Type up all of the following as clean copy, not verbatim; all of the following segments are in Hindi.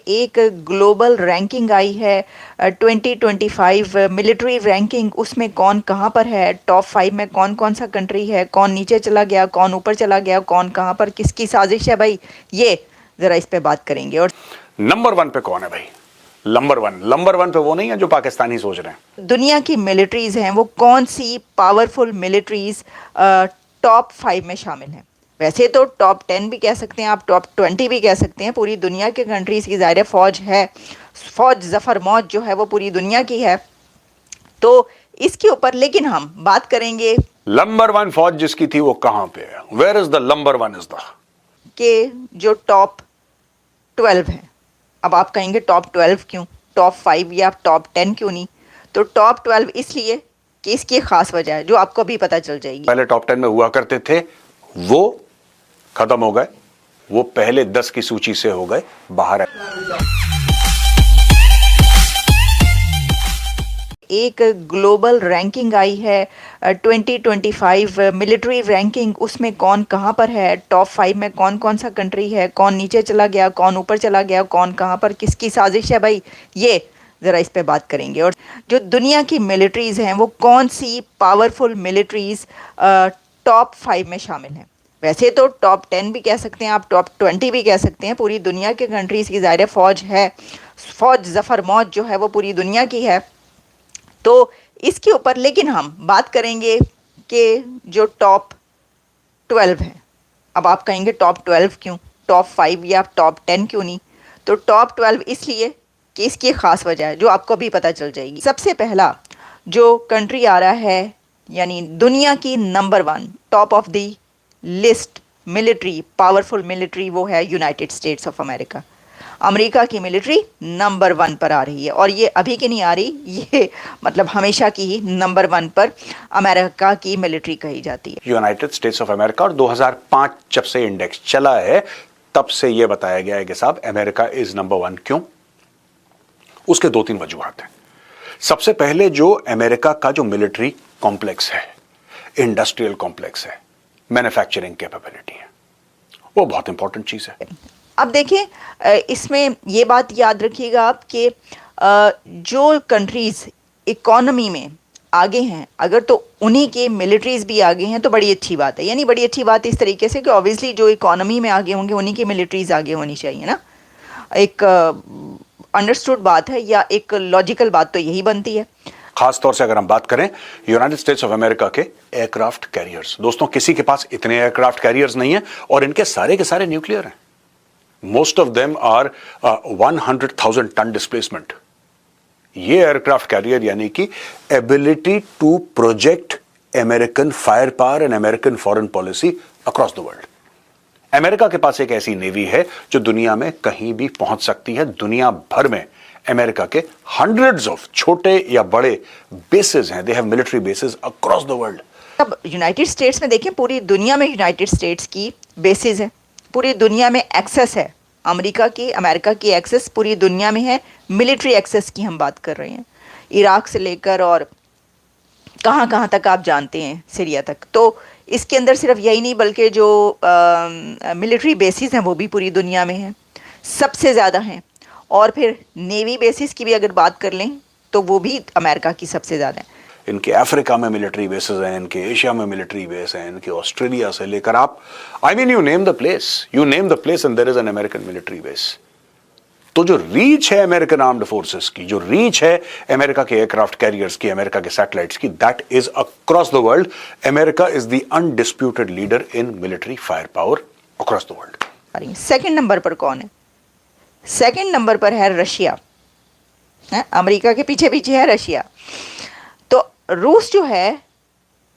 एक ग्लोबल रैंकिंग आई है 2025 मिलिट्री रैंकिंग। उसमें कौन कहाँ पर है, टॉप 5 में कौन कौन सा कंट्री है, कौन नीचे चला गया, कौन ऊपर चला गया, कौन कहाँ पर, किसकी साजिश है भाई, ये ज़रा इस पे बात करेंगे। और नंबर 1 पे कौन है भाई? नंबर वन पे वो नहीं है जो पाकिस्तानी सोच रहे हैं। दुनिया की मिलिट्रीज हैं वो कौन सी पावरफुल मिलिट्रीज टॉप 5 में शामिल हैं। वैसे तो टॉप 10 भी कह सकते हैं आप, टॉप 20 भी कह सकते हैं। पूरी दुनिया के कंट्रीज़ की ज़ाहिर फौज है, फौज जफ़र मौज जो है वो पूरी दुनिया की है। तो इसके ऊपर लेकिन हम बात करेंगे नंबर 1 फौज जिसकी थी वो कहां पे है? Where is the number 1 is the के जो टॉप 12 हैं। अब आप कहेंगे टॉप 12 क्यों, टॉप 5 या टॉप 10 क्यों नहीं? तो टॉप 12 इसलिए कि इसकी खास वजह है जो आपको भी पता चल जाएगी। पहले टॉप 10 में हुआ करते थे, वो खत्म हो गए, वो पहले 10 की सूची से हो गए बाहर। एक ग्लोबल रैंकिंग आई है 2025 मिलिट्री रैंकिंग। उसमें कौन कहाँ पर है, टॉप 5 में कौन कौन सा कंट्री है, कौन नीचे चला गया, कौन ऊपर चला गया, कौन कहाँ पर, किसकी साजिश है भाई, ये ज़रा इस पे बात करेंगे। और जो दुनिया की मिलिट्रीज़ हैं वो कौन सी पावरफुल मिलिट्रीज़ टॉप 5 में शामिल हैं। वैसे तो टॉप 10 भी कह सकते हैं आप, टॉप 20 भी कह सकते हैं। पूरी दुनिया के कंट्रीज़ की ज़ाहिर फौज है, फौज जफ़र मौज जो है वो पूरी दुनिया की है। तो इसके ऊपर लेकिन हम बात करेंगे कि जो टॉप 12 हैं। अब आप कहेंगे टॉप 12 क्यों, टॉप 5 या टॉप 10 क्यों नहीं? तो टॉप 12 इसलिए कि इसकी ख़ास वजह है जो आपको भी पता चल जाएगी। सबसे पहला जो कंट्री आ रहा है, यानी दुनिया की number 1 top of the list military, powerful military, वो है United states of America. America की मिलिट्री नंबर 1 पर आ रही है, और ये अभी की नहीं आ रही, ये मतलब हमेशा की ही नंबर 1 पर अमेरिका की मिलिट्री कही जाती है, यूनाइटेड स्टेट्स ऑफ अमेरिका। और 2005 जब से इंडेक्स चला है तब से यह बताया गया है कि साहब अमेरिका इज नंबर 1। क्यों? उसके 2-3 वजूहात हैं। सबसे पहले जो अमेरिका का जो मिलिट्री कॉम्प्लेक्स है, इंडस्ट्रियल कॉम्प्लेक्स है, मैन्युफैक्चरिंग कैपेबिलिटी है, वो बहुत इंपॉर्टेंट चीज है। अब देखिए इसमें ये बात याद रखिएगा आप कि जो कंट्रीज़ इकोनॉमी में आगे हैं, अगर तो उन्हीं के मिलिट्रीज़ भी आगे हैं तो बड़ी अच्छी बात है। यानी बड़ी अच्छी बात इस तरीके से कि ऑब्वियसली जो इकोनॉमी में आगे होंगे उन्हीं की मिलिट्रीज़ आगे होनी चाहिए ना। एक अंडरस्टूड बात है या एक लॉजिकल बात तो यही बनती है। खास तौर से अगर हम बात करें यूनाइटेड स्टेट्स ऑफ अमेरिका के एयरक्राफ्ट कैरियर्स, दोस्तों किसी के पास इतने एयरक्राफ्ट कैरियर्स नहीं है, और इनके सारे के सारे न्यूक्लियर हैं। Most of them are 100,000 ton displacement. ये एयरक्राफ्ट कैरियर यानी कि ability to project American fire power and American foreign policy across the world. America के पास एक ऐसी नेवी है जो दुनिया में कहीं भी पहुंच सकती है। दुनिया भर में अमेरिका के हंड्रेड्स ऑफ छोटे या बड़े बेसेस हैं, they have military bases across the world. अब यूनाइटेड स्टेट्स में देखें, पूरी दुनिया में यूनाइटेड स्टेट्स की बेसिस है, पूरी दुनिया में एक्सेस है। अमेरिका की एक्सेस पूरी दुनिया में है। मिलिट्री एक्सेस की हम बात कर रहे हैं, इराक से लेकर और कहाँ कहाँ तक आप जानते हैं, सीरिया तक। तो इसके अंदर सिर्फ यही नहीं बल्कि जो मिलिट्री बेसिस हैं वो भी पूरी दुनिया में हैं, सबसे ज़्यादा हैं। और फिर नेवी बेसिस की भी अगर बात कर लें तो वो भी अमेरिका की सबसे ज़्यादा है। इनके अफ्रीका में मिलिट्री बेसेस हैं, इनके एशिया में मिलिट्री बेस हैं, इनके ऑस्ट्रेलिया से लेकर आप you name the place, and there is an American military base. तो जो रीच है अमेरिकन आर्म्ड फोर्सेस की, जो रीच है अमेरिका के एयरक्राफ्ट कैरियर्स की, अमेरिका के सैटेलाइट्स की, that is across the world. America is the undisputed leader in military fire power across the world. Second number पर कौन है? सेकंड नंबर पर है रशिया। अमेरिका के पीछे पीछे है रशिया। तो रूस जो है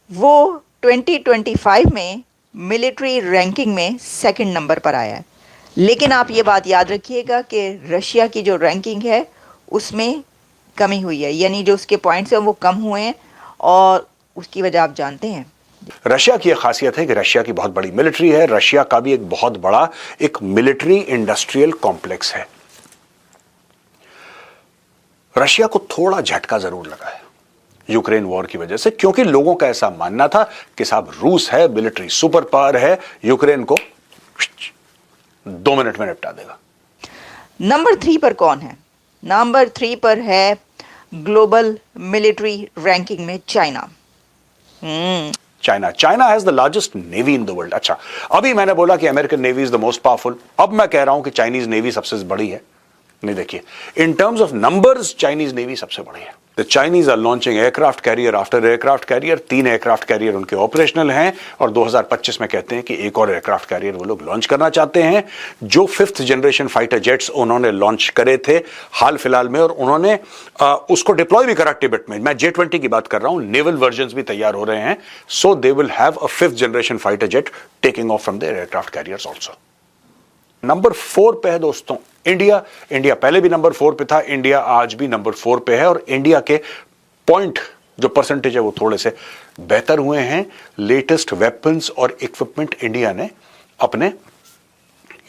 वो 2025 में मिलिट्री रैंकिंग में सेकंड नंबर पर आया है। लेकिन आप ये बात याद रखिएगा कि रशिया की जो रैंकिंग है उसमें कमी हुई है, यानी जो उसके पॉइंट्स हैं वो कम हुए हैं, और उसकी वजह आप जानते हैं। रशिया की एक खासियत है कि रशिया की बहुत बड़ी मिलिट्री है, रशिया का भी एक बहुत बड़ा एक मिलिट्री इंडस्ट्रियल कॉम्प्लेक्स है। रशिया को थोड़ा झटका जरूर लगा है यूक्रेन वॉर की वजह से, क्योंकि लोगों का ऐसा मानना था कि साहब रूस है, मिलिट्री सुपर पावर है, यूक्रेन को 2 मिनट में निपटा देगा। नंबर 3 पर कौन है? नंबर 3 पर है ग्लोबल मिलिट्री रैंकिंग में China. China has the largest navy in the world. अच्छा, अभी मैंने बोला कि American navy is the most powerful, अब मैं कह रहा हूं कि चाइनीज नेवी सबसे बड़ी है। नहीं, देखिए, in terms of numbers Chinese navy सबसे बड़ी है। The Chinese are launching aircraft carrier after aircraft carrier. 3 aircraft carrier उनके ऑपरेशनल हैं और 2025 में कहते हैं कि एक और एयरक्राफ्ट कैरियर वो लोग लॉन्च करना चाहते हैं। जो 5th जनरेशन फाइटर जेट्स उन्होंने लॉन्च करे थे हाल फिलहाल में, और उन्होंने उसको डिप्लॉय भी करा तिब्बत में। मैं J-20 की बात कर रहा हूं, नेवल वर्जन भी तैयार हो रहे हैं। So they will have a 5th generation fighter jet taking off from their aircraft carriers also. Number 4 पे है दोस्तों इंडिया। इंडिया पहले भी नंबर 4 पे था, इंडिया आज भी नंबर 4 पे है, और इंडिया के पॉइंट जो परसेंटेज है वो थोड़े से बेहतर हुए हैं। लेटेस्ट वेपन्स और इक्विपमेंट इंडिया ने अपने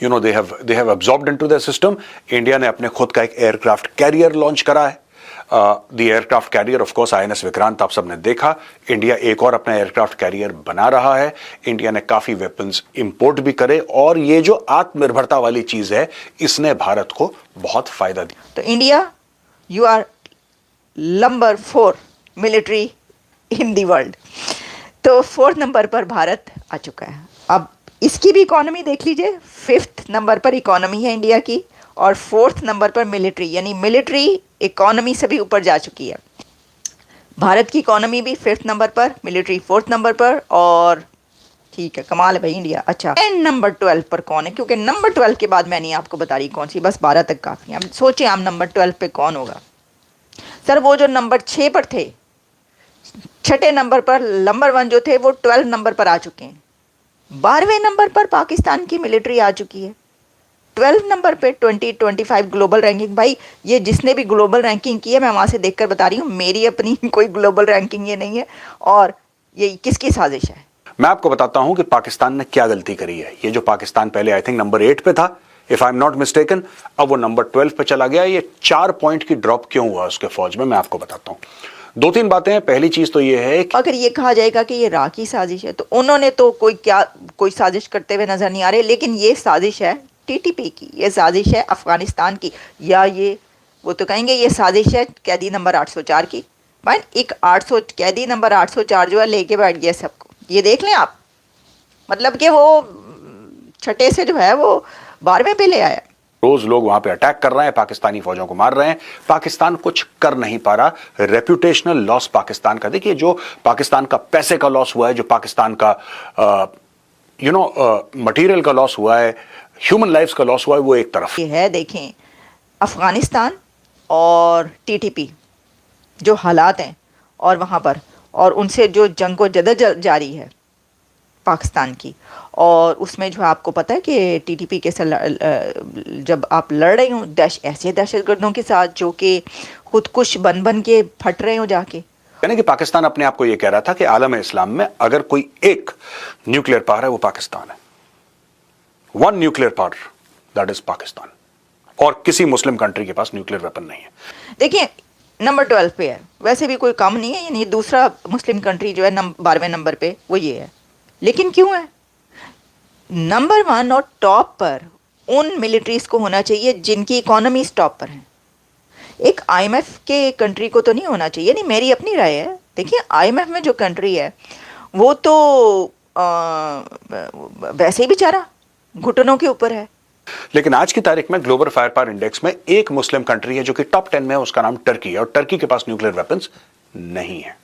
they have absorbed into the system. India ने अपने खुद का एक एयरक्राफ्ट कैरियर लॉन्च करा है। The aircraft carrier of course INS Vikrant आप सबने देखा। इंडिया एक और अपना एयरक्राफ्ट कैरियर बना रहा है। इंडिया ने काफी वेपन्स इंपोर्ट भी करे, और ये जो आत्मनिर्भरता वाली चीज है इसने भारत को बहुत फायदा दिया। तो India, you are number 4 military in the world. तो 4th नंबर पर भारत आ चुका है। अब इसकी भी इकोनॉमी देख लीजिए। 5th नंबर पर इकोनॉमी है इंडिया की, और 4th नंबर पर मिलिट्री, यानी मिलिट्री इकोनॉमी से भी ऊपर जा चुकी है। भारत की इकोनॉमी भी 5th नंबर पर, मिलिट्री 4th नंबर पर, और ठीक है, कमाल है भाई इंडिया। अच्छा, एंड नंबर 12 पर कौन है? क्योंकि नंबर 12 के बाद मैं नहीं आपको बता रही कौन सी, बस 12 तक काफ़ी है। अब सोचिए आप नंबर 12 पे कौन होगा? सर, वो जो नंबर 6 पर थे, 6ठे नंबर पर नंबर 1 जो थे वो 12 नंबर पर आ चुके हैं। 12वें नंबर पर पाकिस्तान की मिलिट्री आ चुकी है। 12 नंबर पे 2025 ग्लोबल रैंकिंग। भाई, ये जिसने भी ग्लोबल रैंकिंग की है मैं वहाँ से देखकर बता रही हूँ, मेरी अपनी कोई ग्लोबल रैंकिंग ये नहीं है। और ये किसकी साजिश है? मैं आपको बताता हूं कि पाकिस्तान ने क्या गलती करी है। ये जो पाकिस्तान पहले आई थिंक नंबर 8 पे था, if I am not mistaken, अब वो नंबर 12 पे चला गया। ये 4 पॉइंट की ड्रॉप क्यों हुआ उसके फौज में, मैं आपको बताता हूं। 2-3 बातें हैं। पहली चीज तो ये है कि अगर ये कहा जाएगा कि ये राह की साजिश है, तो उन्होंने तो कोई साजिश करते हुए नजर नहीं आ रहे। लेकिन ये साजिश है TTP की, ये साजिश है अफगानिस्तान की, या ये वो तो कहेंगे ये साजिश है कैदी नंबर 804 की। भाई, एक 800 कैदी नंबर 804 जो है लेके बैठ गया सबको। ये देख लें आप, मतलब कि वो 6ठे से जो है वो 12वें पे ले आया। रोज लोग वहां पे अटैक कर रहे हैं, पाकिस्तानी फौजों को मार रहे हैं, पाकिस्तान कुछ कर नहीं पा रहा। रेप्यूटेशनल लॉस पाकिस्तान का देखिए, जो पाकिस्तान का पैसे का लॉस हुआ है, जो पाकिस्तान का मटेरियल का लॉस हुआ है, ह्यूमन लाइफ्स का लॉस हुआ है, वो एक तरफ ये है। देखें, अफगानिस्तान और TTP जो हालात हैं और वहाँ पर, और उनसे जो जंग को जदोजहद जारी है पाकिस्तान की, और उसमें जो आपको पता है कि TTP के साथ जब आप लड़ रहे हो ऐसे दहशतगर्दों के साथ जो कि खुदकुश बन बन के फट रहे हो जाके। यानी कि पाकिस्तान अपने आप को यह कह रहा था कि आलम इस्लाम में अगर कोई एक न्यूक्लियर पावर है वो पाकिस्तान है। 1 nuclear power, that is Pakistan, और किसी मुस्लिम कंट्री के पास न्यूक्लियर वेपन नहीं है। देखिए, नंबर 12 पे है, वैसे भी कोई कम नहीं है, यानी दूसरा मुस्लिम कंट्री जो है 12वें नंबर पे वो ये है। लेकिन क्यों है? नंबर 1 और टॉप पर उन मिलिट्रीज को होना चाहिए जिनकी इकोनॉमी टॉप पर है। एक IMF के कंट्री को तो नहीं होना चाहिए, नहीं, मेरी अपनी राय है। देखिए, IMF में जो कंट्री है वो तो वैसे ही बेचारा घुटनों के ऊपर है। लेकिन आज की तारीख में ग्लोबल फायर पावर इंडेक्स में एक मुस्लिम कंट्री है जो कि टॉप 10 में है, उसका नाम टर्की है, और टर्की के पास न्यूक्लियर वेपन्स नहीं है।